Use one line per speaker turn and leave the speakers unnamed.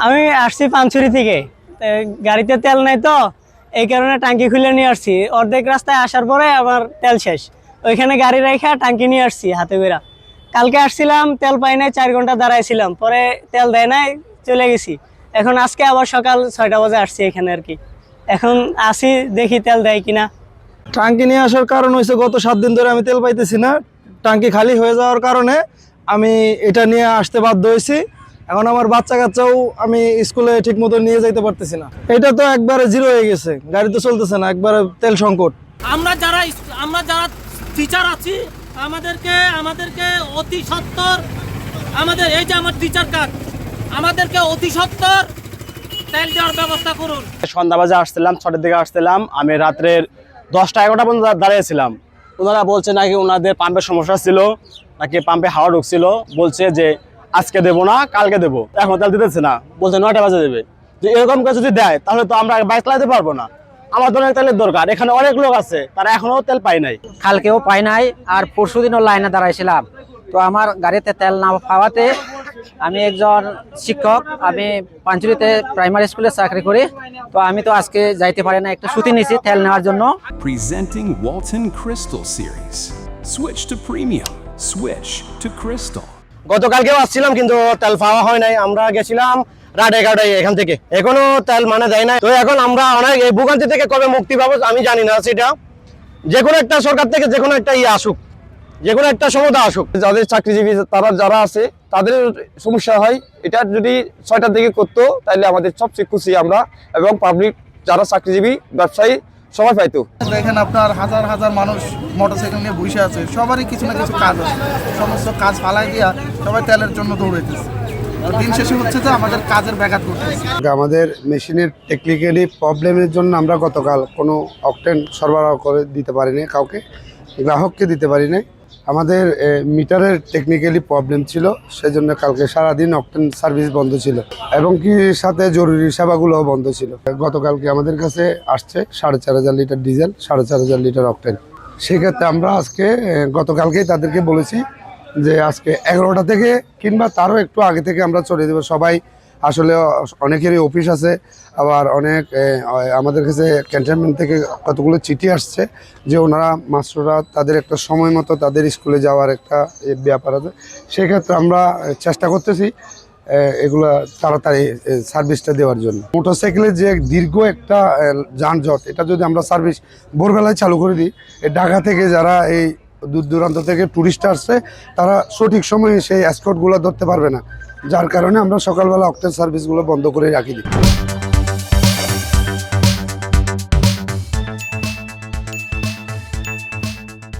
আমি আসছি পানছড়ি থেকে, গাড়িতে তেল নাই তো এই কারণে টাঙ্কি খুলে নিয়ে আসছি। অর্ধেক রাস্তায় আসার পরে আমার তেল শেষ, ওইখানে গাড়ি রেখে টাঙ্কি নিয়ে আসছি হাতে করে। কালকে আসছিলাম, তেল পাই নাই, 4 ঘন্টা দাঁড়াইছিলাম, পরে তেল দেয় নাই, চলে গেছি। এখন আজকে আবার সকাল 6টা বাজে আসছি এখানে আর কি। এখন আসি, দেখি তেল দেয় কিনা।
টাঙ্কি নিয়ে আসার কারণ হয়েছে গত 7 দিন ধরে আমি তেল পাইতেছি না। টাঙ্কি খালি হয়ে যাওয়ার কারণে আমি এটা নিয়ে আসতে বাধ্য হয়েছি। এখন আমার বাচ্চা কাচ্চাও আমি স্কুলে ঠিক মতো নিয়ে যাইতে পারতেছি না। এটা তো একবারে জিরো হয়ে গেছে, গাড়ি তো চলতেছে না, একবারে তেল সংকট।
আমরা যারা টিচার আছি, আমাদেরকে অতি সত্বর, আমাদের এই যে আমার টিচার কার্ড, আমাদেরকে অতি সত্বর তেল দেওয়ার ব্যবস্থা করুন।
সন্ধ্যা বাজে আসছিলাম, 6টার দিকে আসছিলাম, আমি রাত্রের 10টা-11টা পর্যন্ত দাঁড়িয়েছিলাম। ওনারা বলছে নাকি ওনাদের পাম্পের সমস্যা ছিল, নাকি পাম্পে হাওয়া ঢুকছিল, বলছে যে আজকে দেবো না, কালকে দেবো। এখন তেল দিতেছে না, বলছে 9টা বাজে দেবে। যে এরকম করে যদি দেয় তাহলে তো আমরা বাইক চালাতে পারবো না। আমার তো অনেক তেলের দরকার, এখানে অনেক লোক আছে, তারা এখনো তেল পায় নাই।
কালকেও পাই নাই, আর পরশুদিনও লাইনে দাঁড়াইছিলাম। তো আমার গাড়িতে তেল না পাওয়াতে, আমি একজন শিক্ষক, আমি পানছড়িতে প্রাইমারি স্কুলে চাকরি করি, তো আমি তো আজকে যাইতে পারি না, একটু ছুটি নিয়েছি তেল নেওয়ার জন্য।
Presenting Walton Crystal Series. Switch to premium. Switch to Crystal.
গতকালকেও আসছিলাম কিন্তু তেল পাওয়া হয় নাই। আমরা গেছিলাম রাত 11টায় এখান থেকে, এখনো তেল মানে দেয় নাই। তো এখন আমরা অনেক এই ভোগান্তি থেকে কবে মুক্তি পাবো আমি জানি না। সেটা যে কোনো একটা সরকার থেকে যে কোনো একটা আসুক, যে কোনো একটা সমস্যা আসুক। যাদের চাকরিজীবী তারা যারা আছে তাদের সমস্যা হয়, এটা যদি 6টার দিকে করতো তাহলে আমাদের সবচেয়ে খুশি আমরা, এবং পাবলিক যারা চাকরিজীবী ব্যবসায়ী সবাই পাইতো।
দেখেন আপনার হাজার হাজার মানুষ মোটরসাইকেল নিয়ে বসে আছে, সবারই কিছু না কিছু কাজ আছে, সমস্ত কাজ ফালাই দিয়া সবাই তেলের জন্য দৌড়াইতেছে। দিন শেষে হচ্ছে যে আমাদের কাজের ব্যাঘাত ঘটতেছে।
আমাদের মেশিনের টেকনিক্যালি প্রবলেমের জন্য আমরা গতকাল কোনো অকটেন সরবরাহ করে দিতে পারিনি, কাউকে গ্রাহককে দিতে পারি নাই। আমাদের মিটারের টেকনিক্যালি প্রবলেম ছিল, সেজন্য কালকে সারাদিন অকটেন সার্ভিস বন্ধ ছিল, এবং কি সাথে জরুরি সেবাগুলোও বন্ধ ছিল। গতকালকে আমাদের কাছে আসছে 4,500 লিটার ডিজেল, 4,500 লিটার অকটেন। সেক্ষেত্রে আমরা আজকে গতকালকেই তাদেরকে বলেছি যে আজকে 11টা থেকে কিংবা তারও একটু আগে থেকে আমরা চলে দেবো। সবাই আসলে অনেকেরই অফিস আছে, আবার অনেক আমাদের কাছে ক্যান্টনমেন্ট থেকে কতগুলো চিঠি আসছে যে ওনারা মাস্টাররা তাদের একটা সময় মতো তাদের স্কুলে যাওয়ার একটা ব্যাপার আছে। সেক্ষেত্রে আমরা চেষ্টা করতেছি এগুলা তাড়াতাড়ি সার্ভিসটা দেওয়ার জন্য। মোটরসাইকেলের যে দীর্ঘ একটা যানজট, এটা যদি আমরা সার্ভিস ভোরবেলায় চালু করে দিই, ঢাকা থেকে যারা এই দূর দূরান্ত থেকে ট্যুরিস্ট আসছে তারা সঠিক সময়ে সেই স্পটগুলো ধরতে পারবে না, যার কারণে আমরা সকালবেলা অকটেন সার্ভিসগুলো বন্ধ করে রাখি দিই।